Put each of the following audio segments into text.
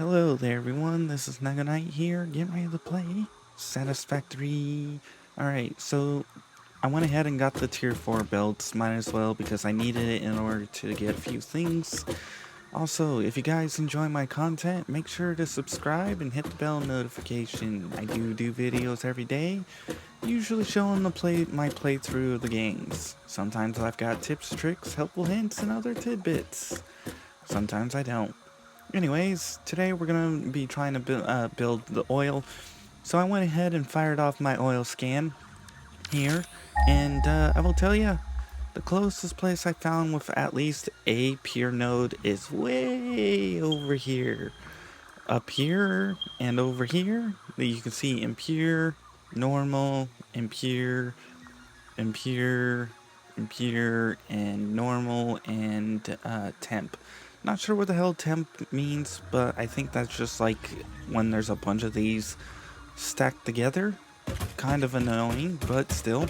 Hello there everyone, this is Neko here, getting ready to play Satisfactory. Alright, so I went ahead and got the tier 4 belts, might as well because I needed it in order to get a few things. Also, if you guys enjoy my content, make sure to subscribe and hit the bell notification. I do videos every day, usually showing my playthrough of the games. Sometimes I've got tips, tricks, helpful hints, and other tidbits. Sometimes I don't. Anyways, today we're going to be trying to build the oil. So I went ahead and fired off my oil scan here. And I will tell you, the closest place I found with at least a pure node is way over here. Up here and over here, you can see impure, normal, impure, impure, impure, and normal, and temp. Not sure what the hell temp means, but I think that's just like when there's a bunch of these stacked together. Kind of annoying, but still.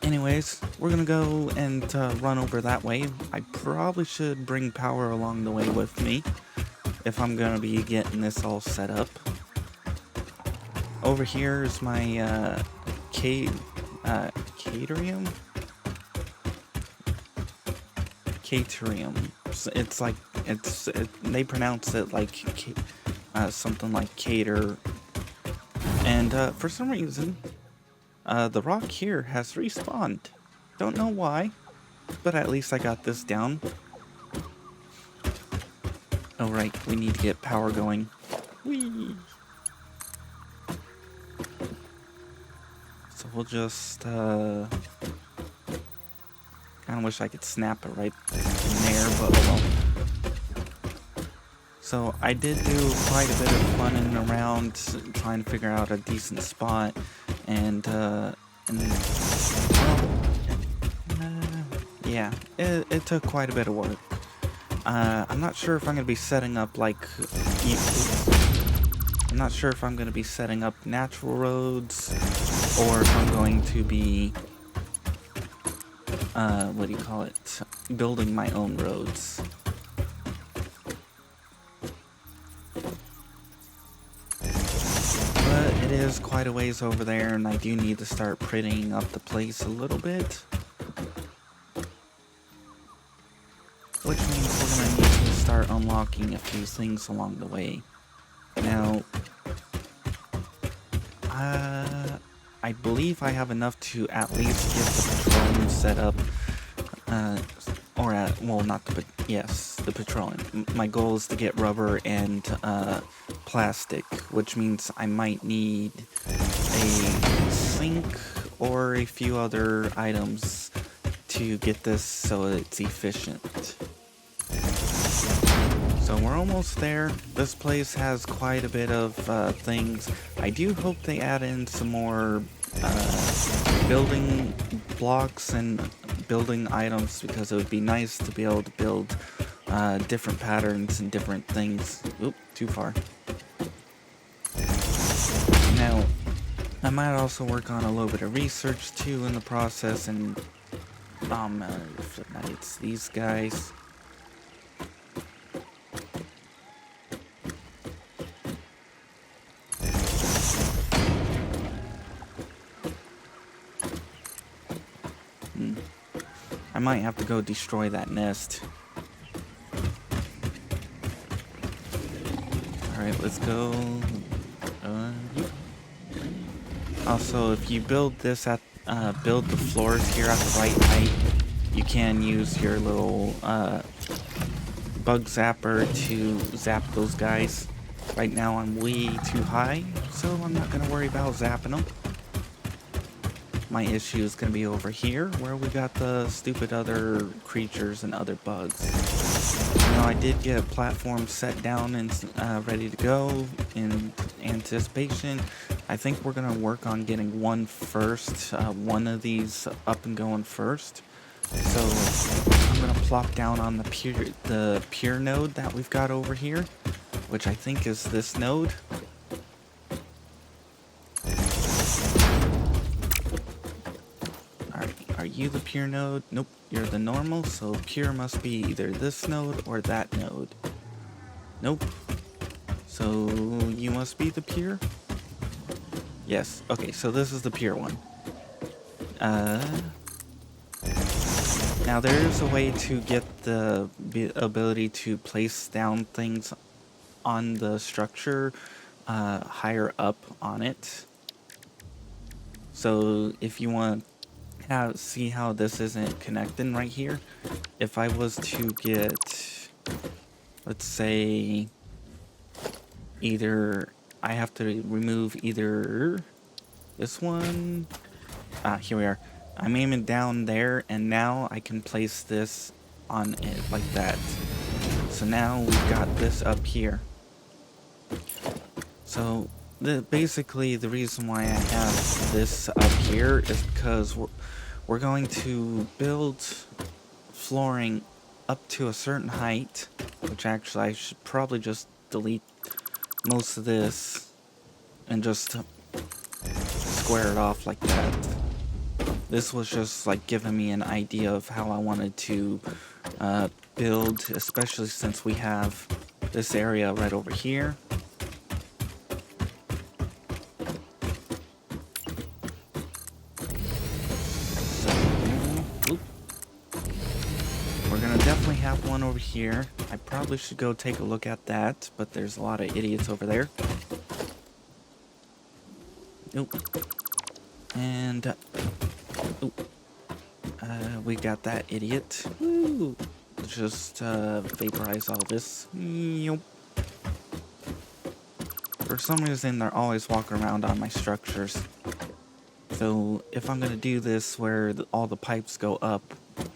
Anyways, we're gonna go and run over that way. I probably should bring power along the way with me if I'm gonna be getting this all set up. Over here is my caterium. It's like they pronounce it like something like cater. And for some reason, the rock here has respawned. Don't know why, but at least I got this down. Oh right, we need to get power going. Whee! So we'll just kinda wish I could snap it right in there, but well. So I did do quite a bit of running around trying to figure out a decent spot, and yeah, it took quite a bit of work. I'm not sure if I'm gonna be setting up like I'm not sure if I'm gonna be setting up natural roads or if I'm going to be what do you call it? Building my own roads. But it is quite a ways over there, and I do need to start prettying up the place a little bit. Which means we're gonna need to start unlocking a few things along the way. Now, I believe I have enough to at least get the petroleum set up. Well, not the, yes, the petroleum. My goal is to get rubber and plastic, which means I might need a sink or a few other items to get this so it's efficient. So we're almost there. This place has quite a bit of things. I do hope they add in some more building blocks and building items, because it would be nice to be able to build different patterns and different things. Oop, too far. Now, I might also work on a little bit of research too in the process, and it's these guys. I might have to go destroy that nest. Alright, let's go. Also, if you build this at build the floors here at the right height, you can use your little bug zapper to zap those guys. Right now I'm way too high, so I'm not gonna worry about zapping them. My issue is going to be over here, where we got the stupid other creatures and other bugs. Now, I did get a platform set down and ready to go in anticipation. I think we're going to work on getting one of these up and going first. So I'm going to plop down on the pure node that we've got over here, which I think is this node. Are you the pure node? Nope, you're the normal, so pure must be either this node or that node. Nope. So you must be the pier? Yes. Okay, so this is the pier one. Now there is a way to get the ability to place down things on the structure higher up on it. So if you want to see how this isn't connecting right here, if I was to get, let's say, either I have to remove either this one. Here we are. I'm aiming down there, and now I can place this on it like that. So now we've got this up here. So basically the reason why I have this up here is because we're going to build flooring up to a certain height, which actually I should probably just delete most of this and just square it off like that. This was just like giving me an idea of how I wanted to build, especially since we have this area right over here. So, we're gonna definitely have one over here. I probably should go take a look at that, but there's a lot of idiots over there. Nope. And we got that idiot. Woo! Just vaporize all this. Yep. For some reason, they're always walking around on my structures. So if I'm gonna do this where all the pipes go up,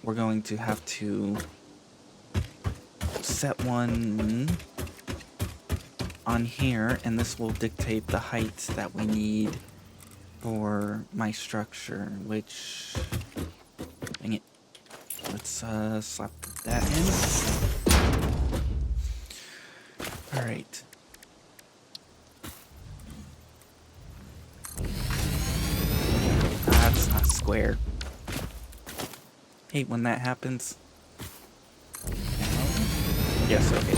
we're going to have to set one on here, and this will dictate the height that we need for my structure, which, dang it, let's slap that in. Alright. That's not square. Hate when that happens. Yes, okay.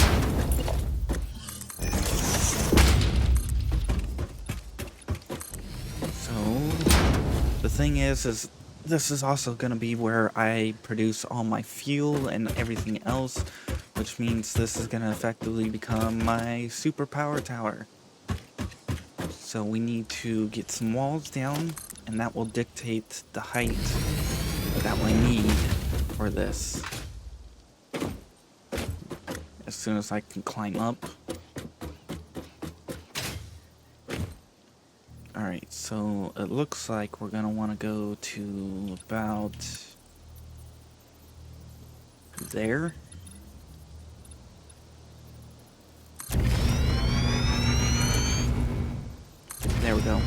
The thing is this is also going to be where I produce all my fuel and everything else, which means this is going to effectively become my super power tower. So we need to get some walls down, and that will dictate the height that we need for this. As soon as I can climb up. Alright, so it looks like we're gonna want to go to about there. There we go.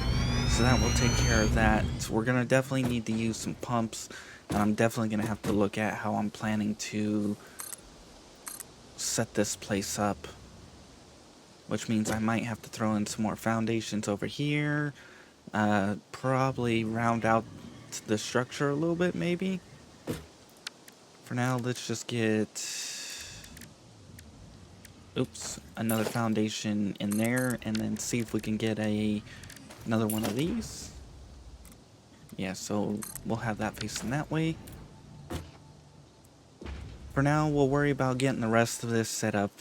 So that will take care of that. So we're gonna definitely need to use some pumps, and I'm definitely gonna have to look at how I'm planning to set this place up. Which means I might have to throw in some more foundations over here. Probably round out the structure a little bit, maybe. For now, let's just get... Oops, another foundation in there, and then see if we can get another one of these. Yeah, so we'll have that facing that way. For now, we'll worry about getting the rest of this set up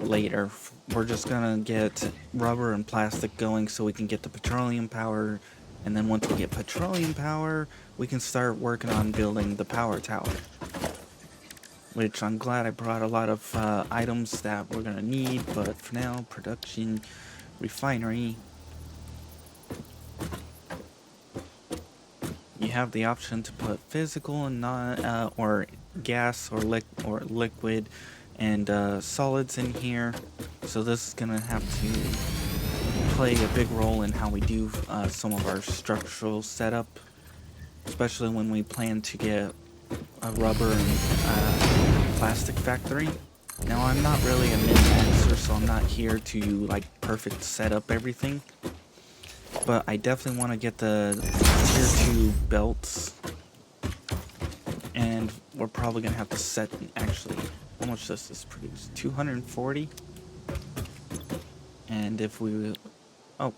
later. We're just gonna get rubber and plastic going so we can get the petroleum power, and then once we get petroleum power, we can start working on building the power tower. Which I'm glad I brought a lot of items that we're gonna need, but for now, production, refinery. You have the option to put physical and non, or gas or liquid and solids in here. So this is gonna have to play a big role in how we do some of our structural setup, especially when we plan to get a rubber and plastic factory. Now I'm not really a min-maxer, so I'm not here to like perfect set up everything. But I definitely want to get the tier 2 belts. And we're probably going to have to set, actually, how much does this produce? 240? And if we... Oh,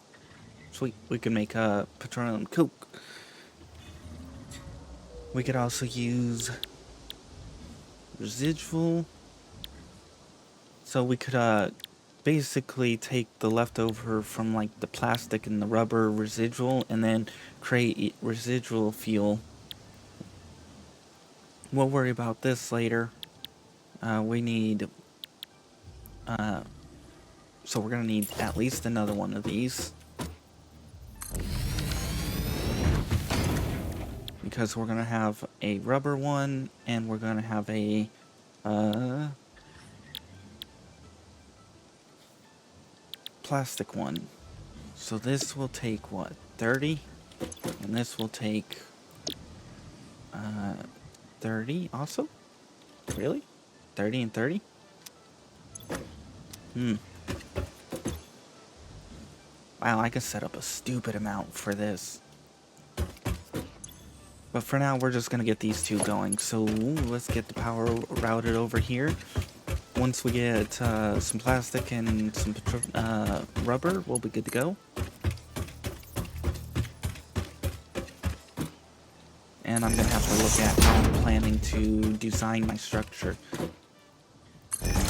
sweet. We can make a petroleum coke. We could also use residual. So we could basically take the leftover from like the plastic and the rubber residual and then create residual fuel. We'll worry about this later. We need... so we're gonna need at least another one of these. Because we're gonna have a rubber one and we're gonna have a plastic one. So this will take what, 30? And this will take 30 also? Really? 30 and 30? Wow, I could set up a stupid amount for this. But for now, we're just gonna get these two going. So let's get the power routed over here. Once we get some plastic and some rubber, we'll be good to go. And I'm gonna have to look at how I'm planning to design my structure.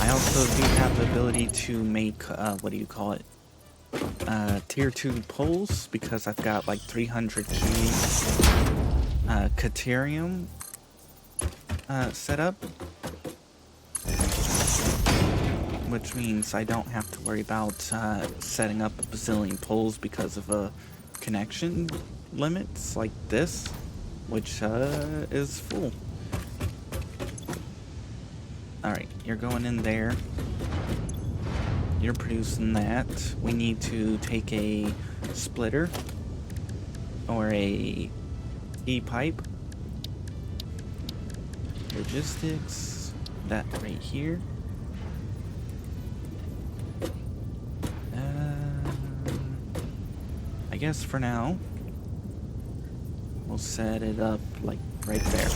I also do have the ability to make, what do you call it? Tier 2 poles, because I've got like 300 key Caterium set up. Which means I don't have to worry about setting up a bazillion poles because of connection limits like this, which is full. Alright, you're going in there. You're producing that. We need to take a splitter or a E-pipe. Logistics, that right here. I guess for now, we'll set it up like right there.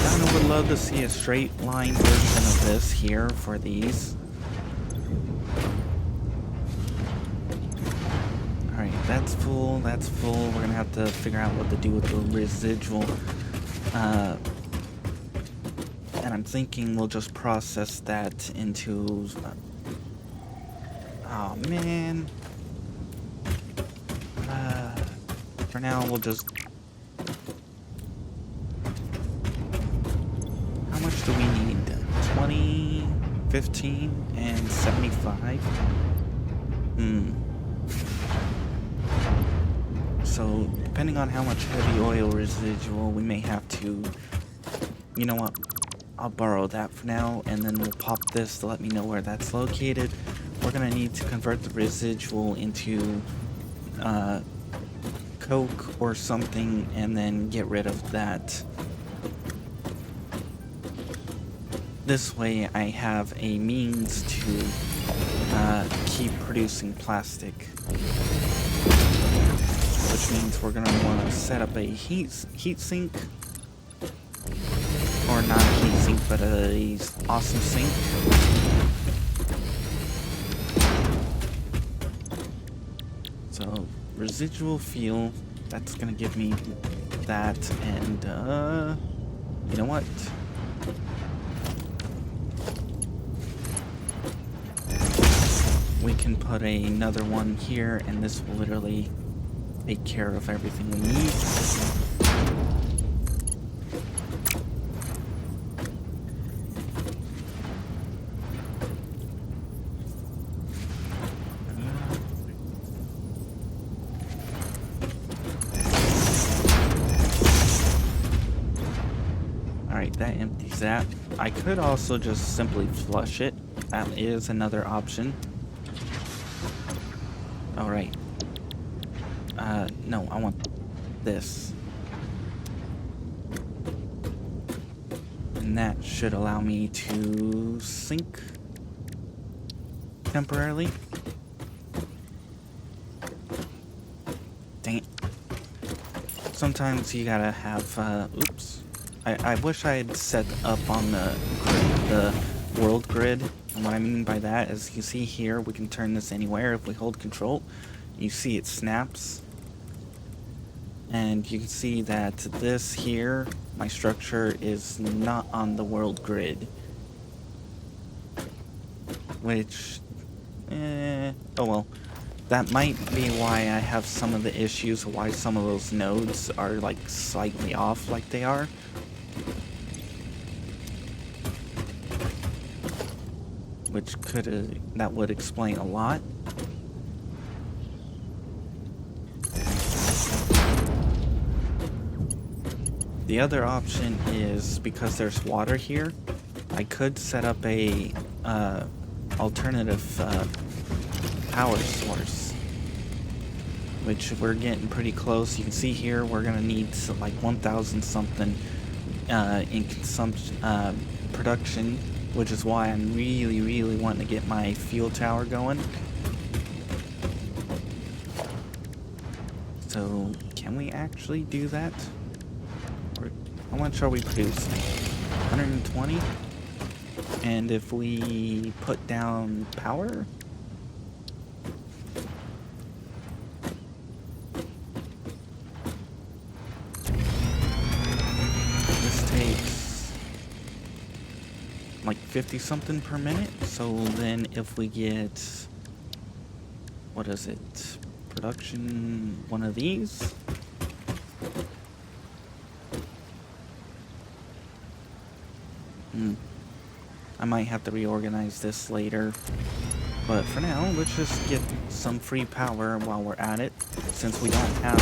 I would love to see a straight line version of this here for these. Alright, that's full, that's full. We're gonna have to figure out what to do with the residual. And I'm thinking we'll just process that into... oh man. For now, we'll just... how much do we need? 20, 15, and 75? So, depending on how much heavy oil residual, we may have to... you know what? I'll borrow that for now, and then we'll pop this to let me know where that's located. We're gonna need to convert the residual into Coke or something, and then get rid of that. This way I have a means to keep producing plastic. Which means we're gonna want to set up a heat sink. Or not a heat sink, but a awesome sink. So, residual fuel, that's gonna give me that, and you know what? We can put another one here, and this will literally take care of everything we need. Alright, that empties that. I could also just simply flush it. That is another option. Alright. No, I want this. And that should allow me to sink temporarily. Dang it. Sometimes you gotta have, oops. I wish I had set up on the world grid. And what I mean by that is, you see here, we can turn this anywhere if we hold control. You see it snaps. And you can see that this here, my structure, is not on the world grid. Which, oh well. That might be why I have some of the issues, why some of those nodes are like slightly off like they are. Which that would explain a lot. The other option is, because there's water here, I could set up a alternative power source, which we're getting pretty close. You can see here we're gonna need like 1,000 something in consumption production, which is why I'm really wanting to get my fuel tower going. So can we actually do that? Or how much are we producing? 120? And if we put down power, this takes like 50 something per minute. So then if we get, what is it, production, one of these, I might have to reorganize this later, but for now, let's just get some free power while we're at it, since we don't have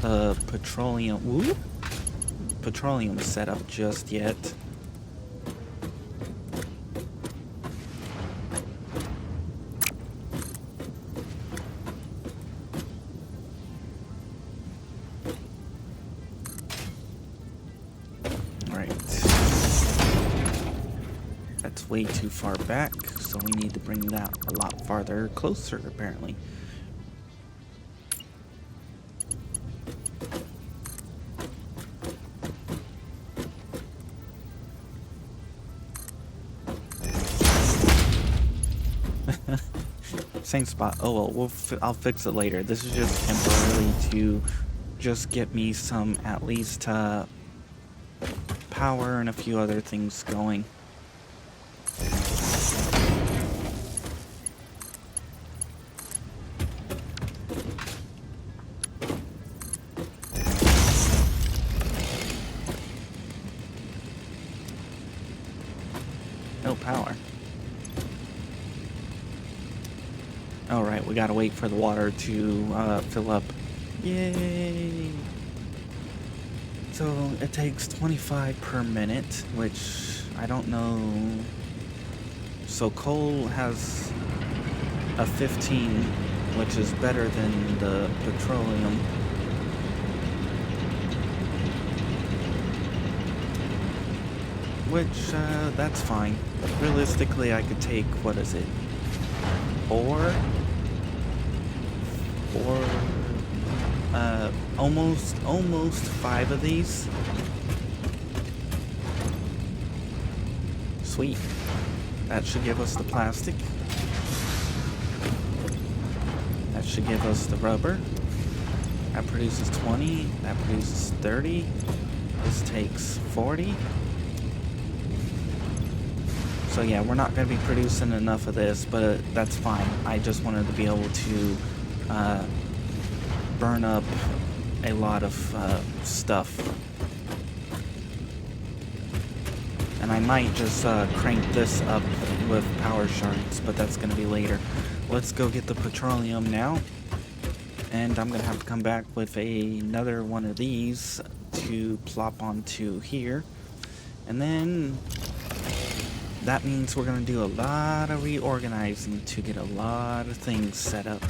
the petroleum set up just yet. That's way too far back, so we need to bring that a lot farther closer, apparently. Same spot. Oh well, I'll fix it later. This is just temporarily to just get me some, at least, power and a few other things going. No power. Alright, we gotta wait for the water to fill up. Yay! So it takes 25 per minute, which I don't know. So coal has a 15, which is better than the petroleum. Which, that's fine. Realistically, I could take, what is it? Four, almost 5 of these. Sweet. That should give us the plastic. That should give us the rubber. That produces 20. That produces 30. This takes 40. So yeah, we're not going to be producing enough of this, but that's fine. I just wanted to be able to burn up a lot of stuff. And I might just crank this up with power shards, but that's going to be later. Let's go get the petroleum now. And I'm going to have to come back with another one of these to plop onto here. And then that means we're going to do a lot of reorganizing to get a lot of things set up.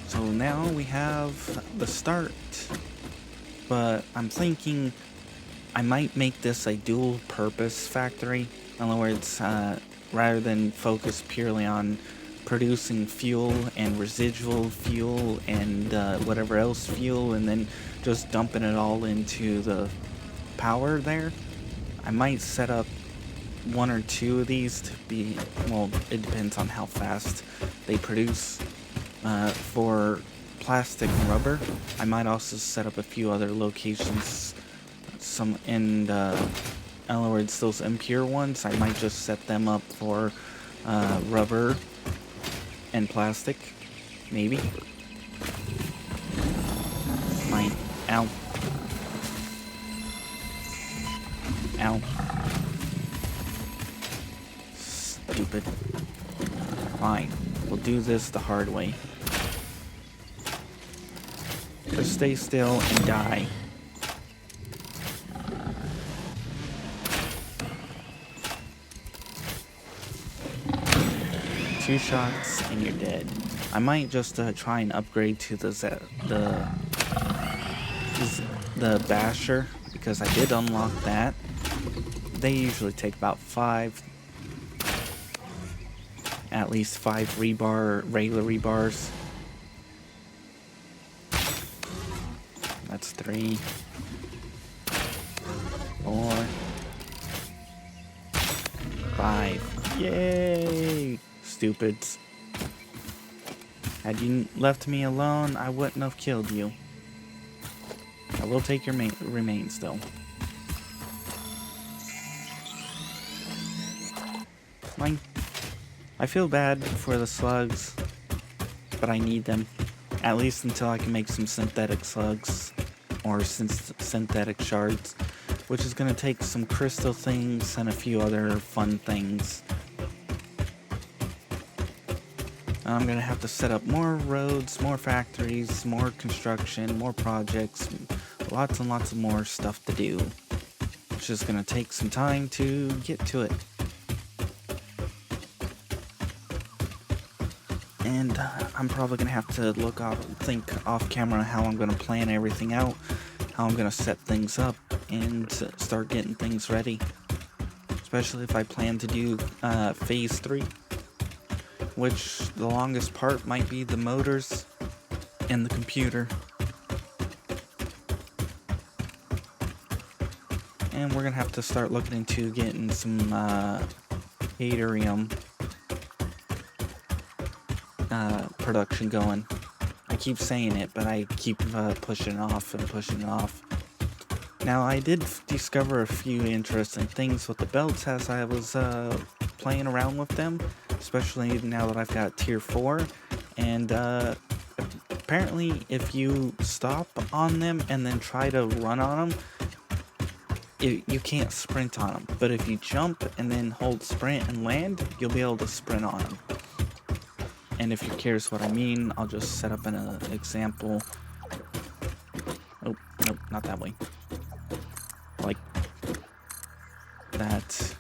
So now we have the start, but I'm thinking I might make this a dual purpose factory. In other words, rather than focus purely on producing fuel and residual fuel and whatever else fuel, and then just dumping it all into the power there. I might set up 1 or 2 of these to be, well, it depends on how fast they produce. For plastic and rubber, I might also set up a few other locations. Some in other words, those impure ones, I might just set them up for rubber and plastic, maybe. Might. Ow. Ow. Stupid. Fine. We'll do this the hard way. Just stay still and die. Two shots and you're dead. I might just try and upgrade to the basher, because I did unlock that. They usually take about 5, at least 5 regular rebars. That's 3, 4, 5. Yay! Stupids. Had you left me alone, I wouldn't have killed you. I will take your remains, though. Fine. I feel bad for the slugs, but I need them. At least until I can make some synthetic slugs, or synthetic shards, which is going to take some crystal things and a few other fun things. I'm going to have to set up more roads, more factories, more construction, more projects, lots and lots of more stuff to do. It's just going to take some time to get to it. And I'm probably going to have to think off camera how I'm going to plan everything out, how I'm going to set things up, and start getting things ready. Especially if I plan to do phase 3. Which the longest part might be the motors and the computer. And we're gonna have to start looking into getting some petroleum production going. I keep saying it, but I keep pushing off and pushing off. Now, I did discover a few interesting things with the belts as I was playing around with them, especially now that I've got tier 4, and apparently if you stop on them and then try to run on them, you can't sprint on them, but if you jump and then hold sprint and land, you'll be able to sprint on them. And if you're curious what I mean, I'll just set up an example. Oh, nope, not that way. Like that.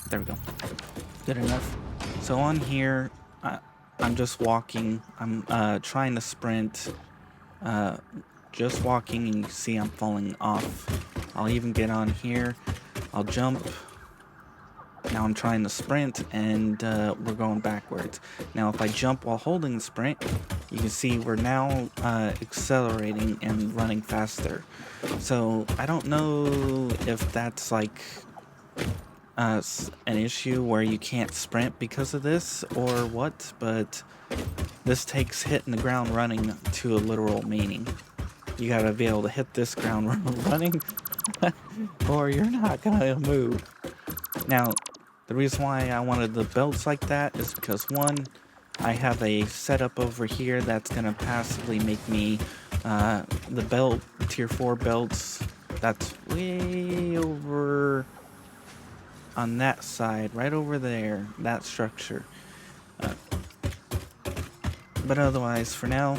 There we go. Good enough. So on here, I'm just walking. I'm trying to sprint. Just walking, and you see I'm falling off. I'll even get on here. I'll jump. Now I'm trying to sprint, and we're going backwards. Now if I jump while holding the sprint, you can see we're now accelerating and running faster. So I don't know if that's like an issue where you can't sprint because of this or what, but this takes hitting the ground running to a literal meaning. You gotta be able to hit this ground running or you're not gonna move. Now, the reason why I wanted the belts like that is because, one, I have a setup over here that's gonna passively make me the belt, tier 4 belts, that's way over on that side, right over there, that structure. But otherwise, for now,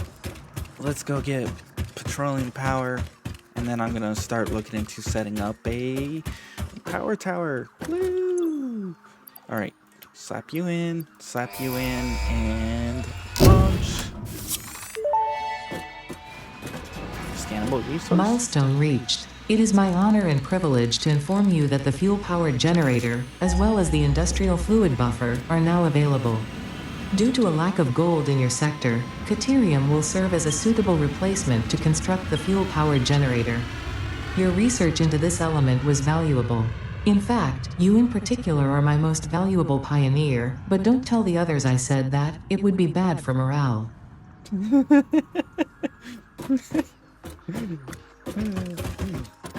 let's go get petroleum power, and then I'm gonna start looking into setting up a power tower. Woo! Alright, slap you in, and launch. Scannable resource. Milestone reached. It is my honor and privilege to inform you that the fuel-powered generator, as well as the industrial fluid buffer, are now available. Due to a lack of gold in your sector, Caterium will serve as a suitable replacement to construct the fuel-powered generator. Your research into this element was valuable. In fact, you in particular are my most valuable pioneer, but don't tell the others I said that, it would be bad for morale.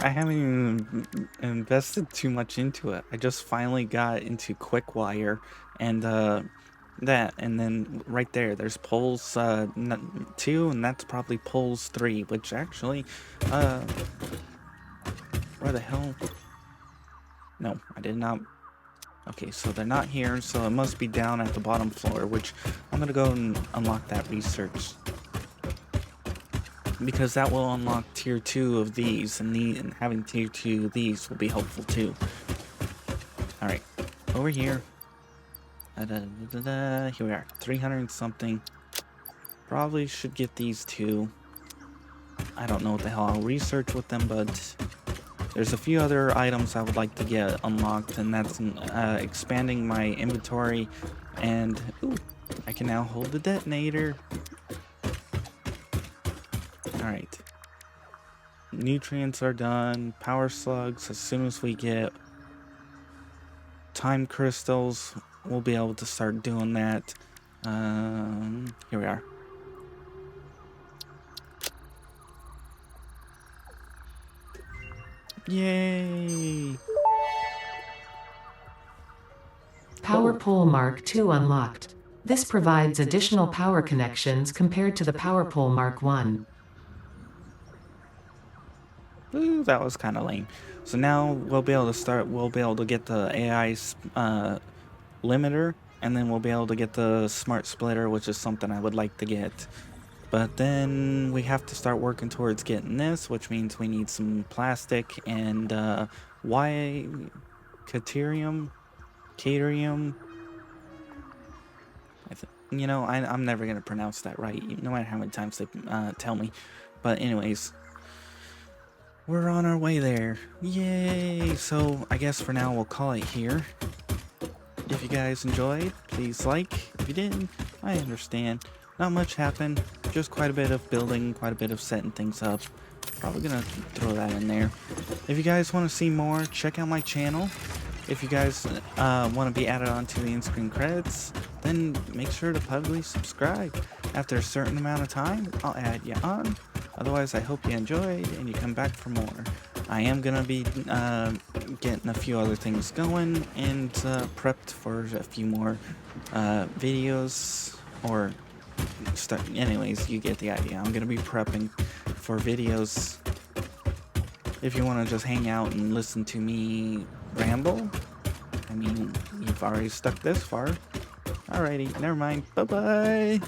I haven't even invested too much into it. I just finally got into Quickwire and that, and then right there's polls 2, and that's probably polls 3, which actually where the hell? No, I did not. Okay, so they're not here, so it must be down at the bottom floor, which I'm gonna go and unlock that research, because that will unlock tier 2 of these, and having tier 2 of these will be helpful too. Alright, over here. Here we are, 300 and something. Probably should get these two. I don't know what the hell I'll research with them, but there's a few other items I would like to get unlocked, and that's expanding my inventory, and ooh, I can now hold the detonator. Alright. Nutrients are done. Power slugs, as soon as we get time crystals, we'll be able to start doing that. Here we are. Yay! Power Pole Mark II unlocked. This provides additional power connections compared to the Power Pole Mark I. Ooh, that was kind of lame. So now we'll be able to get the AI limiter, and then we'll be able to get the smart splitter, which is something I would like to get. But then we have to start working towards getting this, which means we need some plastic and caterium. You know, I'm never gonna pronounce that right, no matter how many times they tell me. But anyways, we're on our way there. Yay! So I guess for now we'll call it here. If you guys enjoyed, please like. If you didn't, I understand. Not much happened, just quite a bit of building, quite a bit of setting things up. Probably gonna throw that in there. If you guys want to see more, check out my channel. If you guys want to be added onto the in-screen credits, then make sure to publicly subscribe. After a certain amount of time, I'll add you on. Otherwise, I hope you enjoyed and you come back for more. I am gonna be getting a few other things going and prepped for a few more videos, or anyways, you get the idea. I'm gonna be prepping for videos. If you want to just hang out and listen to me ramble, I mean, you've already stuck this far. Alrighty, never mind. Bye bye.